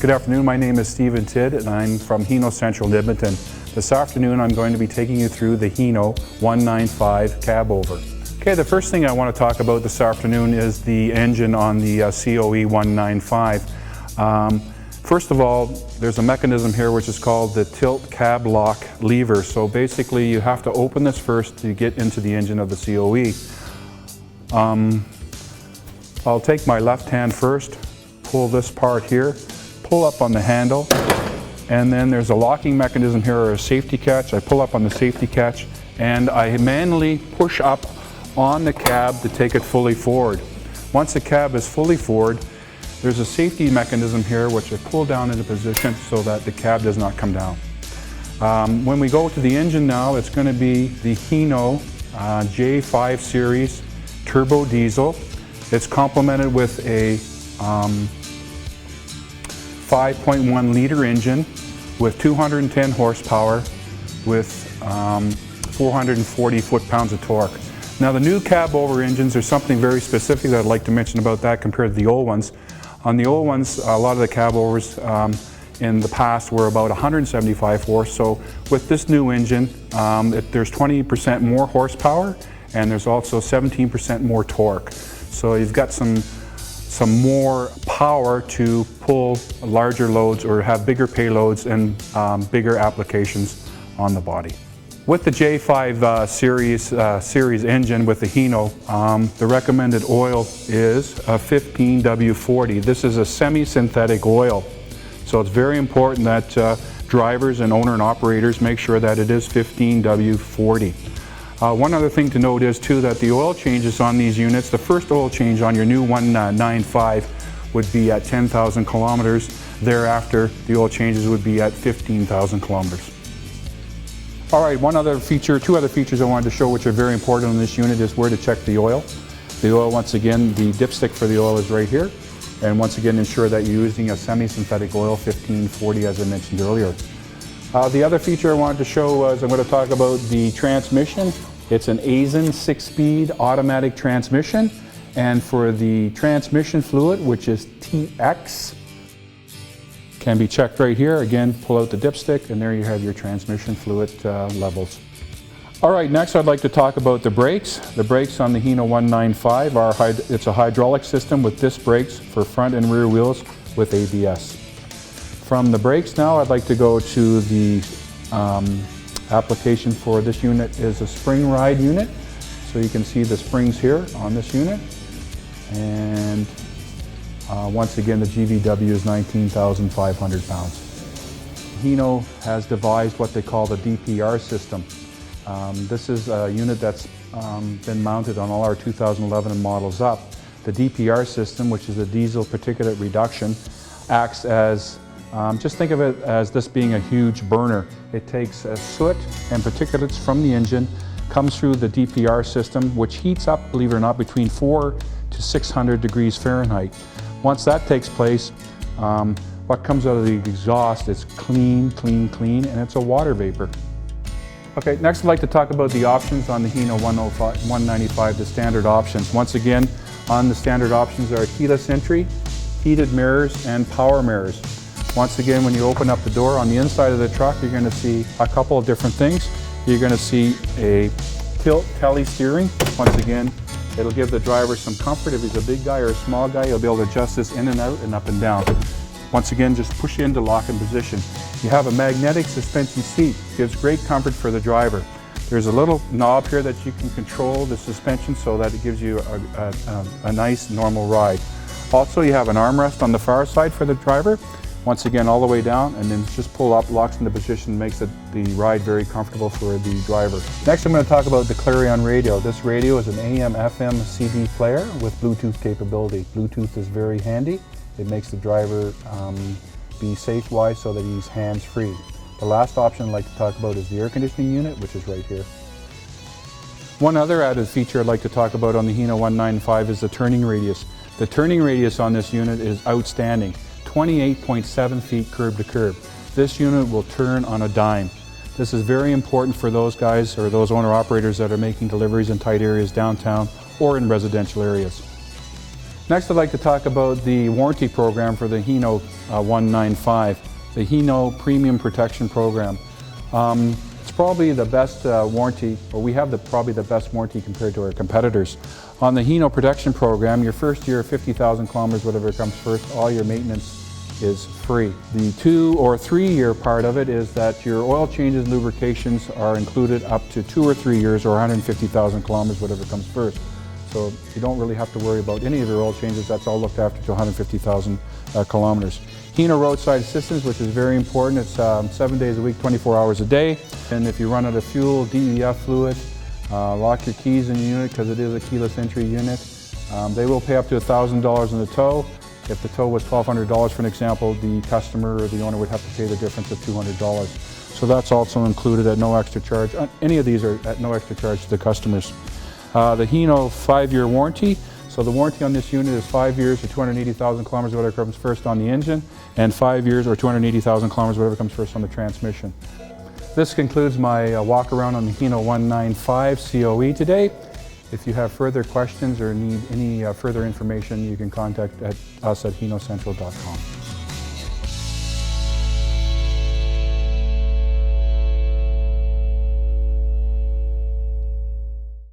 Good afternoon, my name is Stephen Tidd and I'm from Hino Central, Edmonton. This afternoon I'm going to be taking you through the Hino 195 cab over. Okay, the first thing I want to talk about this afternoon is the engine on the COE 195. First of all, there's a mechanism here which is called the tilt cab lock lever. So basically you have to open this first to get into the engine of the COE. I'll take my left hand first, pull this part here, pull up on the handle, and then there's a locking mechanism here, or a safety catch. I pull up on the safety catch and I manually push up on the cab to take it fully forward. Once the cab is fully forward, there's a safety mechanism here which I pull down into position so that the cab does not come down. When we go to the engine now, it's going to be the Hino J5 series turbo diesel. It's complemented with a 5.1 liter engine with 210 horsepower with 440 foot-pounds of torque. Now the new cab over engines are something very specific that I'd like to mention about that compared to the old ones. On the old ones, a lot of the cab overs in the past were about 175 horse. So with this new engine, there's 20% more horsepower and there's also 17% more torque. So you've got some more power to pull larger loads or have bigger payloads and bigger applications on the body. With the J5 series engine with the Hino, the recommended oil is a 15W40. This is a semi-synthetic oil, so it's very important that drivers and owner and operators make sure that it is 15W40. One other thing to note is too that the oil changes on these units, the first oil change on your new 195 would be at 10,000 kilometers. Thereafter, the oil changes would be at 15,000 kilometers. All right, two other features I wanted to show which are very important on this unit is where to check the oil. The oil, once again, the dipstick for the oil is right here. And once again, ensure that you're using a semi-synthetic oil, 1540 as I mentioned earlier. The other feature I wanted to show was I'm going to talk about the transmission. It's an Aisin 6-speed automatic transmission. And for the transmission fluid, which is TX, can be checked right here. Again, pull out the dipstick and there you have your transmission fluid levels. All right, next I'd like to talk about the brakes. The brakes on the Hino 195 it's a hydraulic system with disc brakes for front and rear wheels with ABS. From the brakes now, I'd like to go to the application for this unit is a spring ride unit. So you can see the springs here on this unit. And once again, the GVW is 19,500 pounds. Hino has devised what they call the Dpr system. This is a unit that's been mounted on all our 2011 models up. The Dpr system, which is a diesel particulate reduction, acts as, just think of it as this being a huge burner. It takes soot and particulates from the engine, comes through the Dpr system, which heats up, believe it or not, between 400 to 600 degrees Fahrenheit. Once that takes place, what comes out of the exhaust is clean, clean, clean, and it's a water vapor. Okay, next I'd like to talk about the options on the Hino 195, the standard options. Once again, on the standard options are keyless entry, heated mirrors, and power mirrors. Once again, when you open up the door on the inside of the truck, you're going to see a couple of different things. You're going to see a tilt tele steering. Once again, it'll give the driver some comfort. If he's a big guy or a small guy, he'll be able to adjust this in and out and up and down. Once again, just push in to lock in position. You have a magnetic suspension seat. Gives great comfort for the driver. There's a little knob here that you can control the suspension so that it gives you a nice normal ride. Also, you have an armrest on the far side for the driver. Once again, all the way down, and then just pull up, locks into position, makes the ride very comfortable for the driver. Next, I'm going to talk about the Clarion Radio. This radio is an AM/FM CD player with Bluetooth capability. Bluetooth is very handy. It makes the driver be safe-wise so that he's hands-free. The last option I'd like to talk about is the air conditioning unit, which is right here. One other added feature I'd like to talk about on the Hino 195 is the turning radius. The turning radius on this unit is outstanding. 28.7 feet curb to curb. This unit will turn on a dime. This is very important for those guys or those owner-operators that are making deliveries in tight areas downtown or in residential areas. Next, I'd like to talk about the warranty program for the Hino 195, the Hino Premium Protection Program. It's probably the best warranty, or we have probably the best warranty compared to our competitors. On the Hino Protection Program, your first year, 50,000 kilometers, whatever comes first, all your maintenance is free. The 2 or 3 year part of it is that your oil changes and lubrications are included up to 2 or 3 years, or 150,000 kilometers, whatever comes first. So you don't really have to worry about any of your oil changes. That's all looked after to 150,000 kilometers. Hino Roadside Assistance, which is very important. It's 7 days a week, 24 hours a day. And if you run out of fuel, DEF fluid, lock your keys in the unit because it is a keyless entry unit. They will pay up to $1,000 in the tow. If the tow was $1,200, for an example, the customer or the owner would have to pay the difference of $200. So that's also included at no extra charge. Any of these are at no extra charge to the customers. The Hino 5-year warranty. So the warranty on this unit is 5 years or 280,000 kilometers, whatever comes first on the engine, and 5 years or 280,000 kilometers, whatever comes first on the transmission. This concludes my walk around on the Hino 195 COE today. If you have further questions or need any further information, you can contact us at hinocentral.com.